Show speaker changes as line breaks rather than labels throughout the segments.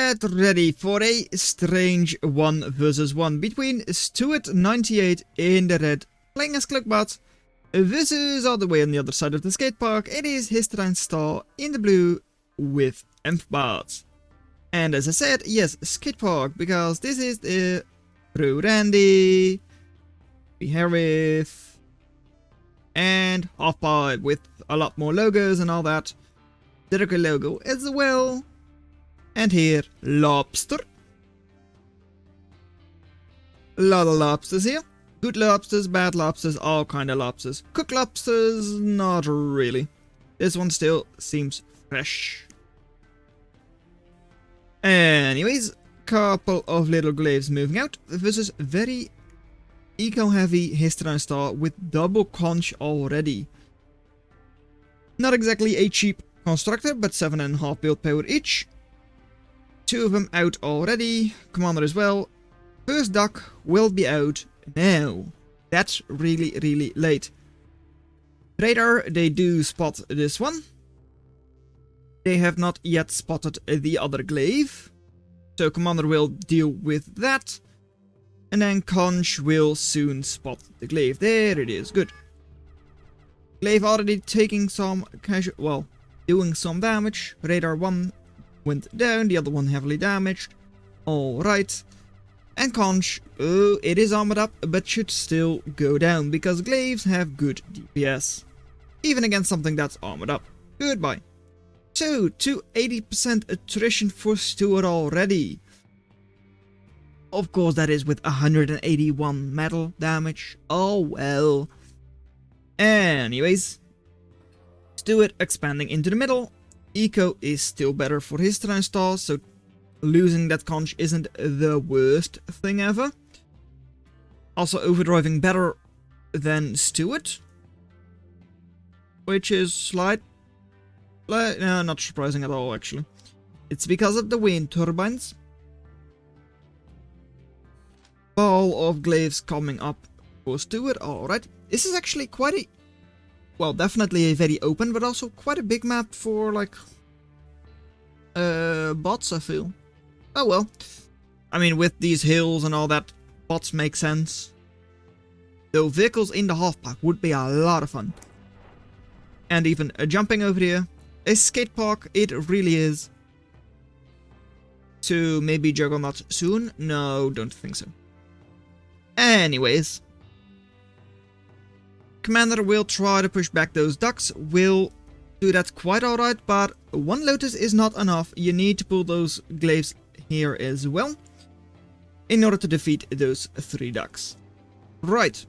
Get ready for a strange 1 versus 1 between Stuart98 in the red, playing as cloakbots, versus all the way on the other side of the skate park. It is HistidineStar in the blue with amphbots. And as I said, yes, skate park, because this is the Pro Randy, Harith, and Halfpipe with a lot more logos and all that. Zerok logo as well. And here, lobster. A lot of lobsters here. Good lobsters, bad lobsters, all kind of lobsters. Cooked lobsters, not really. This one still seems fresh. Anyways, couple of little glaives moving out versus very eco-heavy HistidineStar with double conch already. Not exactly a cheap constructor, but 7.5 build power each. 2 of them out already. Commander as well. First dock will be out now. That's really late. Radar, they do spot this one. They have not yet spotted the other glaive. So Commander will deal with that. And then Conch will soon spot the glaive. There it is. Good. Glaive already taking some casual... well, doing some damage. Radar 1 went down. The other one heavily damaged. Alright. And Conch, oh, it is armored up, but should still go down, because glaives have good DPS. Even against something that's armored up. Goodbye. So, 280% attrition for Stuart already. Of course, that is with 181 metal damage. Oh well. Anyways. Stuart expanding into the middle. Eco is still better for HistidineStar, so losing that conch isn't the worst thing ever. Also overdriving better than Stuart, which is no, not surprising at all actually. It's because of the wind turbines. Ball of glaives coming up for Stuart. Alright, this is actually quite a, well, definitely a very open, but also quite a big map for like bots, I feel. Oh well. I mean, with these hills and all that, bots make sense. Though vehicles in the half-pack would be a lot of fun. And even jumping over here. A skate park, it really is. So maybe Juggernaut soon? No, don't think so. Anyways. Commander will try to push back those ducks. Will do that quite alright, but one Lotus is not enough. You need to pull those glaives here as well, in order to defeat those 3 ducks. Right.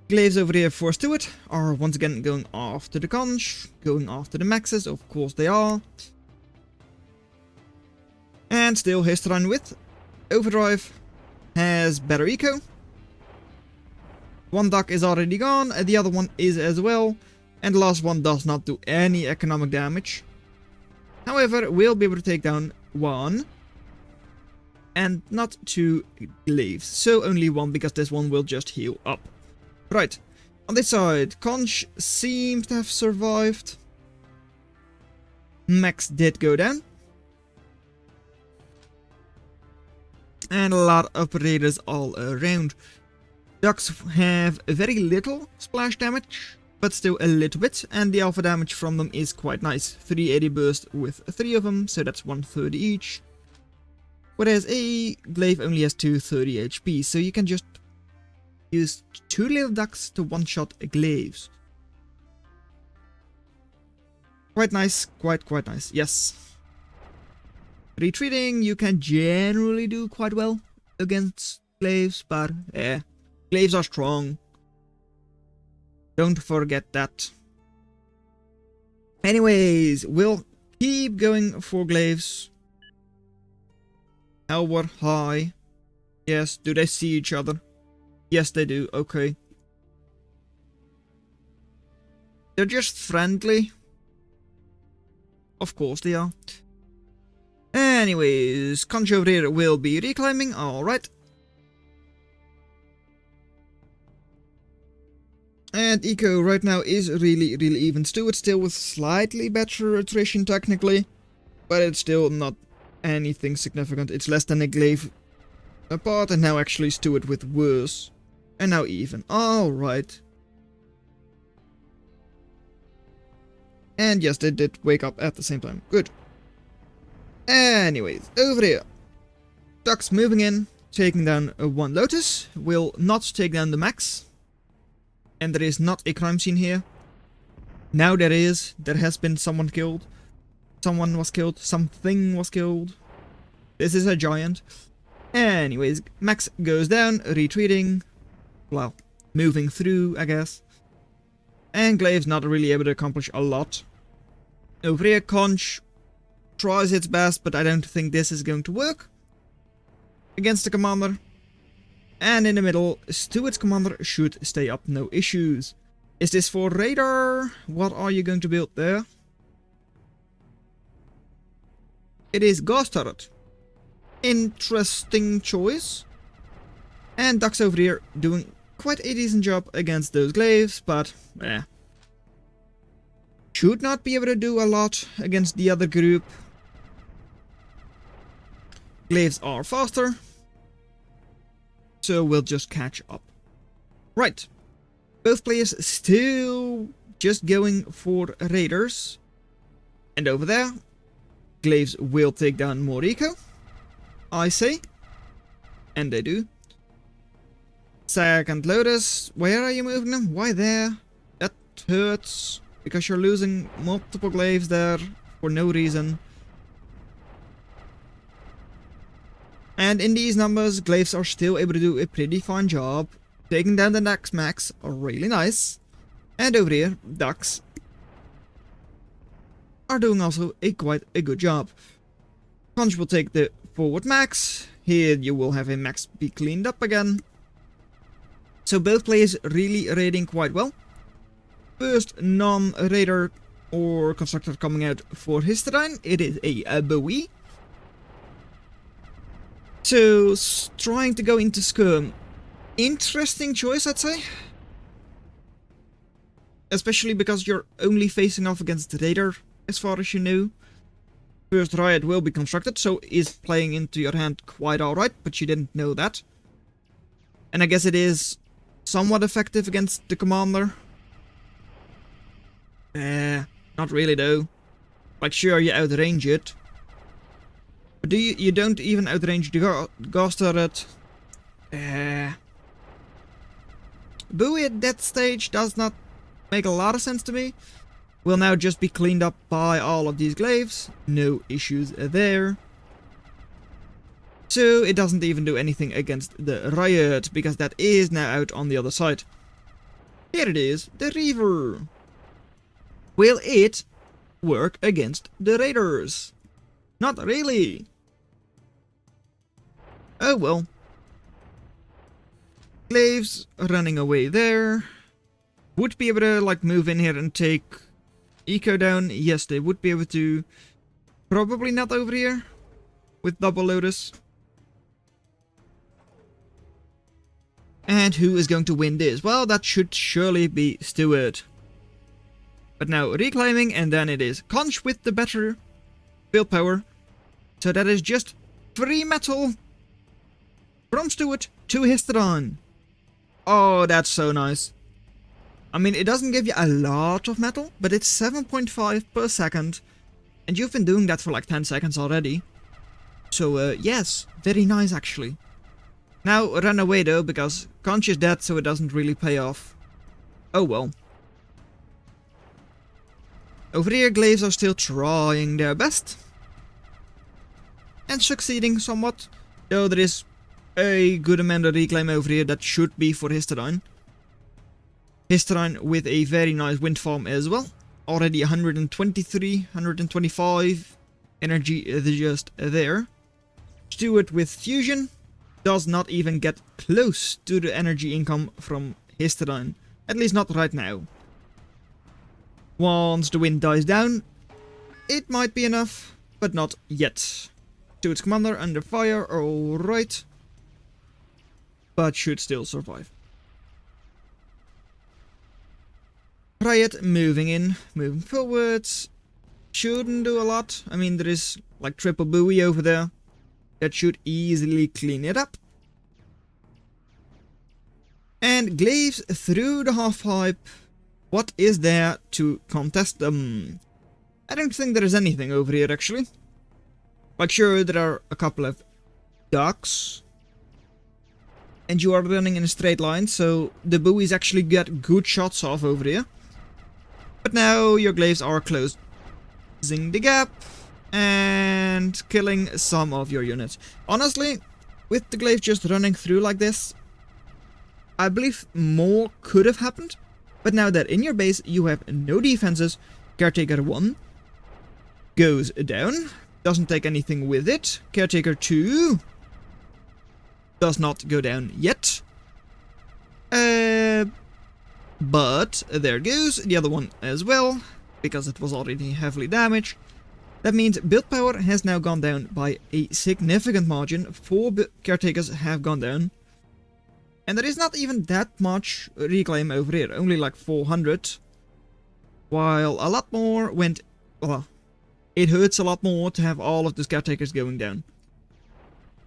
Glaives over here for Stuart are once again going after the conch, going after the maxes, of course they are. And still Histidine with overdrive has better eco. One duck is already gone, the other one is as well, and the last one does not do any economic damage. However, we'll be able to take down 1 and not 2 glaives, so only 1, because this one will just heal up. Right, on this side, Conch seems to have survived. Max did go down. And a lot of raiders all around. Ducks have very little splash damage, but still a little bit, and the alpha damage from them is quite nice. 380 burst with 3 of them, so that's 130 each. Whereas a glaive only has 230 HP, so you can just use 2 little ducks to one-shot glaives. Quite nice, quite nice, yes. Retreating, you can generally do quite well against glaives, but glaives are strong. Don't forget that. Anyways, we'll keep going for glaives. Elward high. Yes, do they see each other? Yes, they do. Okay. They're just friendly. Of course they are. Anyways, Conch over here will be reclimbing. Alright. And eco right now is really even. Stuart still with slightly better attrition technically. But it's still not anything significant. It's less than a Glaive apart, and now actually Stuart with worse. And now even. Alright. And yes, they did wake up at the same time. Good. Anyways, over here. Ducks moving in, taking down one Lotus. Will not take down the max. And there is not a crime scene here. Now there is. There has been someone killed. Someone was killed. Something was killed. This is a giant. Anyways, max goes down, retreating. Well, moving through, I guess. And Glaive's not really able to accomplish a lot. Over here, Conch tries its best, but I don't think this is going to work against the commander. And in the middle, Stuart's commander should stay up, no issues. Is this for radar? What are you going to build there? It is Ghost Turret. Interesting choice. And Ducks over here doing quite a decent job against those Glaives, but should not be able to do a lot against the other group. Glaives are faster, so we'll just catch up. Right. Both players still just going for raiders. And over there, Glaives will take down more eco, I say. And they do. Second Lotus, where are you moving them? Why there? That hurts, because you're losing multiple Glaives there for no reason. And in these numbers, Glaives are still able to do a pretty fine job. Taking down the next max, really nice. And over here, Ducks are doing also quite a good job. Conch will take the forward max. Here you will have a max be cleaned up again. So both players really raiding quite well. First non-raider or constructor coming out for Histidine. It is a Bowie. So trying to go into Skirm. Interesting choice, I'd say. Especially because you're only facing off against the Raider, as far as you know. First Riot will be constructed, so is playing into your hand quite alright, but you didn't know that. And I guess it is somewhat effective against the commander. Not really though. Like sure, you outrange it. But you don't even outrange the Ghost Turret. Bowie at that stage does not make a lot of sense to me. Will now just be cleaned up by all of these Glaives. No issues there. So it doesn't even do anything against the Riot, because that is now out on the other side. Here it is, the Reaver. Will it work against the Raiders? Not really. Oh well. Glaives running away there. Would be able to like move in here and take eco down. Yes, they would be able to. Probably not over here with double Lotus. And who is going to win this? Well, that should surely be Stuart. But now reclaiming, and then it is Conch with the better build power. So that is just free metal from Stuart to Histidine. Oh, that's so nice. I mean, it doesn't give you a lot of metal, but it's 7.5 per second. And you've been doing that for like 10 seconds already. So, yes, very nice actually. Now, run away though, because Conch is dead, so it doesn't really pay off. Oh well. Over here, Glaives are still trying their best. And succeeding somewhat. Though there is a good amount of reclaim over here that should be for Histidine. Histidine with a very nice wind farm as well. Already 123, 125 energy just there. Stuart with fusion does not even get close to the energy income from Histidine. At least not right now. Once the wind dies down, it might be enough, but not yet. Stuart's commander under fire, alright. But should still survive. Riot moving in, moving forwards. Shouldn't do a lot. I mean, there is like triple buoy over there. That should easily clean it up. And Glaives through the half-pipe. What is there to contest them? I don't think there is anything over here, actually. Like, sure, there are a couple of ducks. And you are running in a straight line, so the buoys actually get good shots off over here. But now your Glaives are closing the gap and killing some of your units. Honestly, with the Glaive just running through like this, I believe more could have happened. But now that in your base you have no defenses, Caretaker 1 goes down, doesn't take anything with it. Caretaker 2 does not go down yet. But there goes the other one as well, because it was already heavily damaged. That means build power has now gone down by a significant margin. 4 caretakers have gone down. And there is not even that much reclaim over here, only like 400. While a lot more went... Well, it hurts a lot more to have all of those caretakers going down.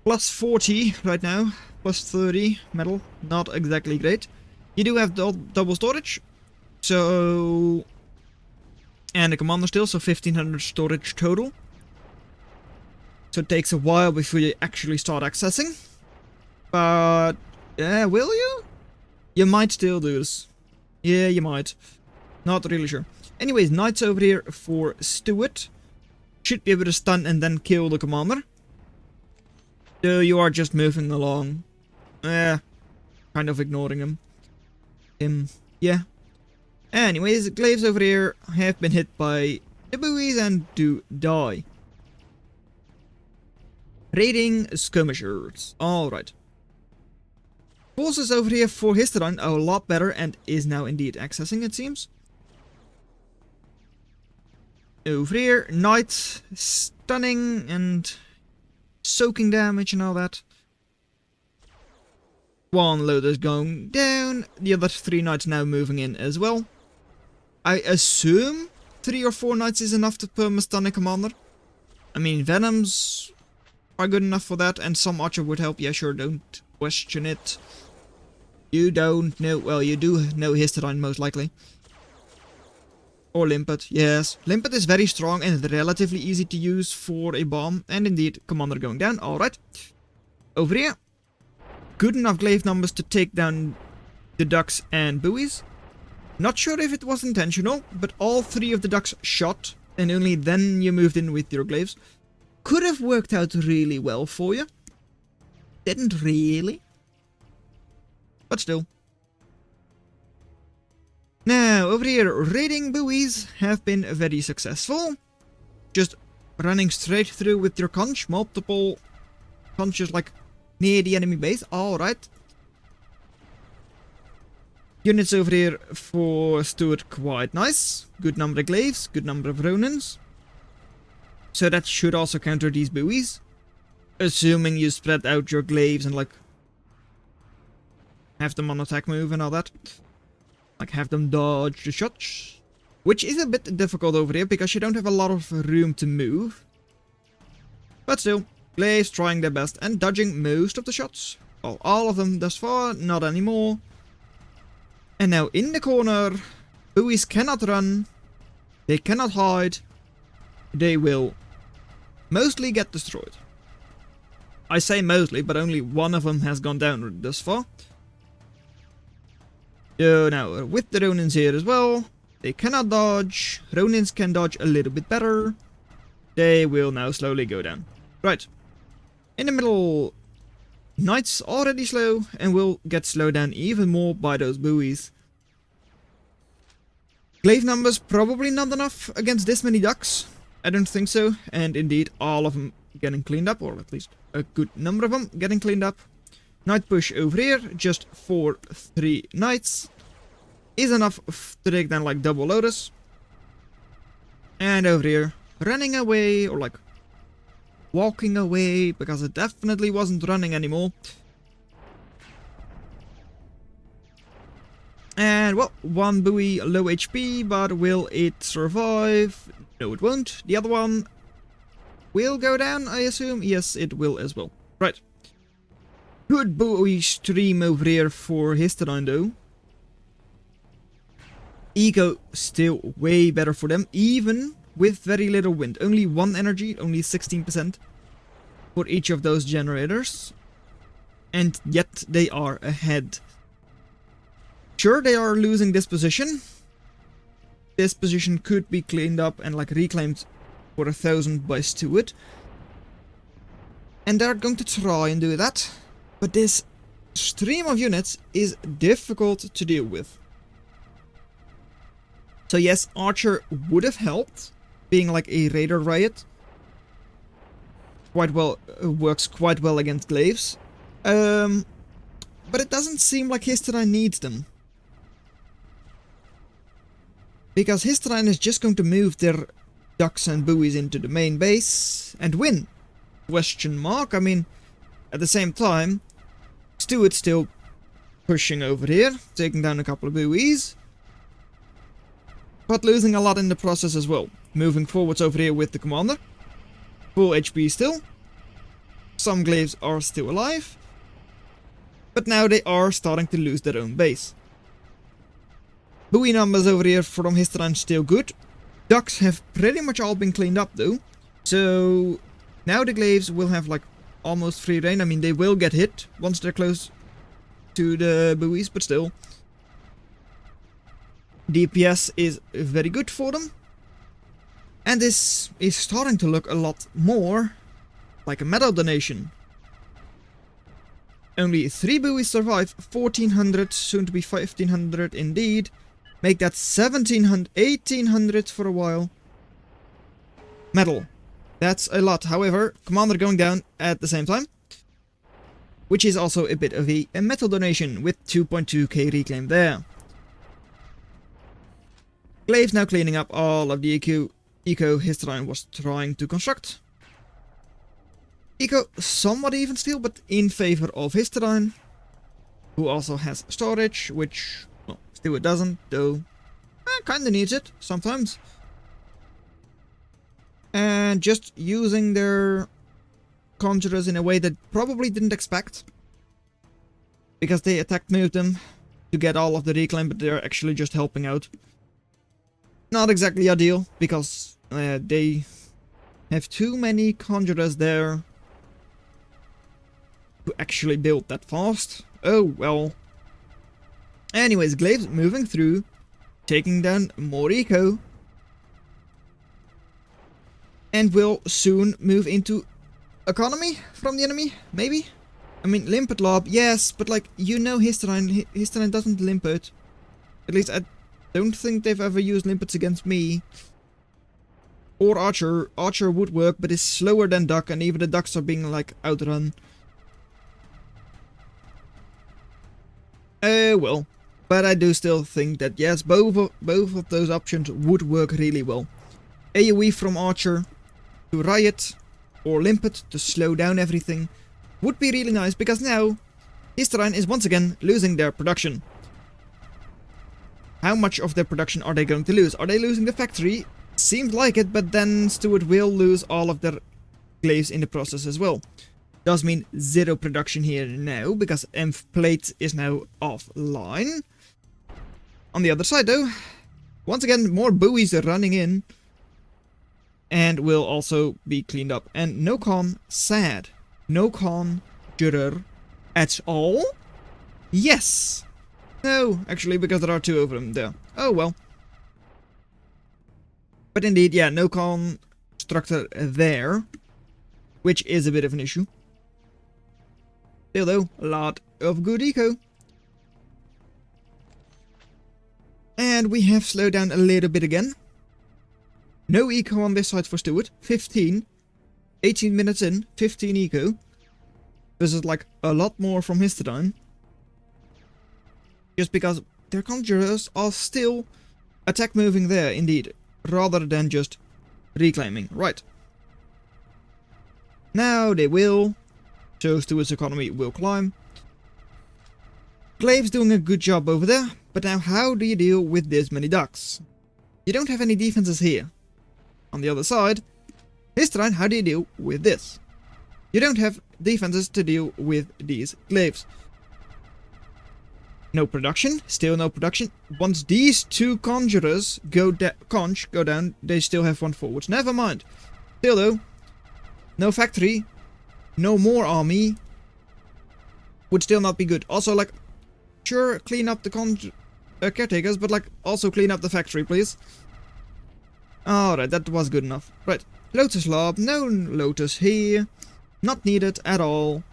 Plus 40 right now, plus 30 metal, not exactly great. You do have double storage, so... And a commander still, so 1500 storage total. So it takes a while before you actually start accessing. But... will you? You might still do this. Yeah, you might. Not really sure. Anyways, knights over here for Stuart. Should be able to stun and then kill the commander. So you are just moving along. Kind of ignoring him. Yeah. Anyways, Glaives over here have been hit by the buoys and do die. Raiding skirmishers. Alright. Forces over here for Histidine are a lot better and is now indeed accessing, it seems. Over here, knights stunning and soaking damage and all that. One load is going down, the other 3 knights now moving in as well. I assume 3 or 4 knights is enough to perma-stun a commander. I mean, venoms are good enough for that, and some archer would help. Yeah, sure, don't question it. You don't know, well, you do know Histidine most likely. Or Limpet, yes. Limpet is very strong and relatively easy to use for a bomb. And indeed, commander going down, alright. Over here. Good enough glaive numbers to take down the ducks and buoys. Not sure if it was intentional, but all 3 of the ducks shot. And only then you moved in with your glaives. Could have worked out really well for you. Didn't really. But still. Now, over here, raiding buoys have been very successful. Just running straight through with your conch. Multiple conches, like, near the enemy base. Alright. Units over here for Stuart, quite nice. Good number of glaives, good number of ronins. So that should also counter these buoys. Assuming you spread out your glaives and, like, have them on attack move and all that. Like, have them dodge the shots. Which is a bit difficult over here, because you don't have a lot of room to move. But still, Glaives trying their best and dodging most of the shots. Well, all of them thus far, not anymore. And now in the corner, buoys cannot run. They cannot hide. They will mostly get destroyed. I say mostly, but only one of them has gone down thus far. So now, with the Ronins here as well, they cannot dodge. Ronins can dodge a little bit better. They will now slowly go down. Right. In the middle, Knights already slow and will get slowed down even more by those buoys. Glaive numbers probably not enough against this many ducks. I don't think so. And indeed, all of them getting cleaned up, or at least a good number of them getting cleaned up. Knight push over here, just for 3 knights, is enough to take down like double Lotus. And over here, running away, or like walking away, because it definitely wasn't running anymore. And well, one buoy low HP, but will it survive? No, it won't. The other one will go down, I assume. Yes, it will as well. Right. Good buoy stream over here for Histidine though. Eco still way better for them, even with very little wind. Only 1 energy, only 16% for each of those generators. And yet they are ahead. Sure, they are losing this position. This position could be cleaned up and like reclaimed for 1,000 by Stuart. And they're going to try and do that. But this stream of units is difficult to deal with. So yes, Archer would have helped, being like a Raider Riot. Quite well, works quite well against Glaives. But it doesn't seem like Histidine needs them. Because Histidine is just going to move their ducks and buoys into the main base and win. Question mark. I mean, at the same time, Stuart's still pushing over here, taking down a couple of buoys. But losing a lot in the process as well. Moving forwards over here with the commander. Full HP still. Some Glaives are still alive. But now they are starting to lose their own base. Buoy numbers over here from Histidine still good. Ducks have pretty much all been cleaned up though. So now the Glaives will have like almost free reign. I mean, they will get hit once they're close to the buoys, but still. DPS is very good for them. And this is starting to look a lot more like a medal donation. Only 3 buoys survive, 1400, soon to be 1500 indeed. Make that 1700, 1800 for a while. Medal. That's a lot. However, commander going down at the same time. Which is also a bit of a metal donation with 2.2k reclaim there. Glaive now cleaning up all of the eco Histidine was trying to construct. Eco somewhat even still, but in favor of Histidine, who also has storage, which, well, Stuart doesn't, though kinda needs it sometimes. And just using their conjurers in a way that probably didn't expect. Because they attacked moved them to get all of the reclaim, but they're actually just helping out. Not exactly ideal, because they have too many conjurers there to actually build that fast. Oh well. Anyways, Glaive's moving through, taking down more eco. And will soon move into economy from the enemy, maybe? I mean, limpet lob, yes, but like, you know Histidine doesn't limpet. At least I don't think they've ever used limpets against me. Or Archer. Archer would work, but is slower than Duck, and even the Ducks are being, like, outrun. Well. But I do still think that, yes, both of those options would work really well. AoE from Archer to Riot, or Limpet to slow down everything, would be really nice, because now Histidine is once again losing their production. How much of their production are they going to lose? Are they losing the factory? Seems like it, but then Stuart will lose all of their Glaives in the process as well. Does mean 0 production here now, because Plate is now offline. On the other side though, once again more buoys are running in. And will also be cleaned up. And no con, sad. No conjurer at all? Yes! No, actually, because there are 2 of them there. Oh well. But indeed, yeah, no constructor there. Which is a bit of an issue. Still though, a lot of good eco. And we have slowed down a little bit again. No eco on this side for Stuart. 15. 18 minutes in, 15 eco. This is like a lot more from Histidine. Just because their conjurers are still attack moving there, indeed. Rather than just reclaiming. Right. Now they will. So Stuart's economy will climb. Glaive's doing a good job over there. But now how do you deal with this many ducks? You don't have any defenses here. On the other side, Histidine, how do you deal with this? You don't have defenses to deal with these glaives. No production, still no production. Once these two conjurers go down, they still have one forward. Never mind. Still though, no factory, no more army. Would still not be good. Also, like, sure, clean up the caretakers, but like, also clean up the factory, please. Alright, that was good enough. Right, Lotus Lob, no Lotus here. Not needed at all.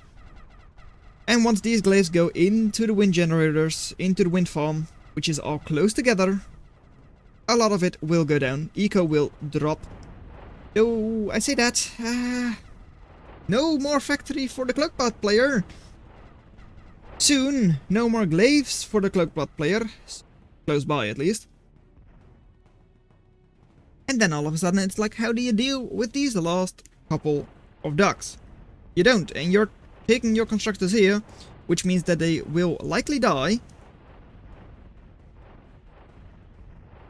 And once these glaives go into the wind generators, into the wind farm, which is all close together, a lot of it will go down. Eco will drop. Oh, I say that. No more factory for the cloakbot player. Soon, no more glaives for the cloakbot player. Close by, at least. And then all of a sudden it's like, how do you deal with these last couple of ducks? You don't, and you're taking your constructors here, which means that they will likely die.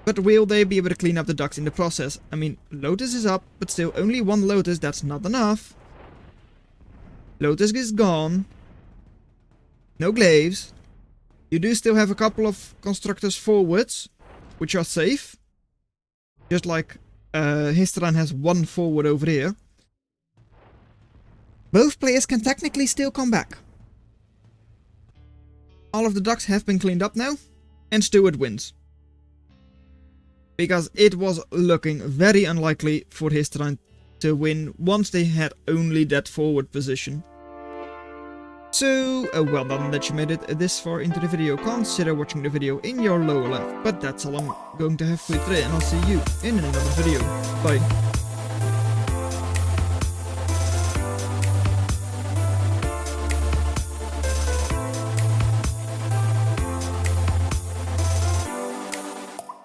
But will they be able to clean up the ducks in the process? I mean, Lotus is up, but still only one Lotus, that's not enough. Lotus is gone. No glaives. You do still have a couple of constructors forwards, which are safe. Just like Histidine has one forward over here. Both players can technically still come back. All of the ducks have been cleaned up now, and Stuart wins. Because it was looking very unlikely for Histidine to win once they had only that forward position. So, well done that you made it this far into the video. Consider watching the video in your lower left. But that's all I'm going to have for you today, and I'll see you in another video. Bye.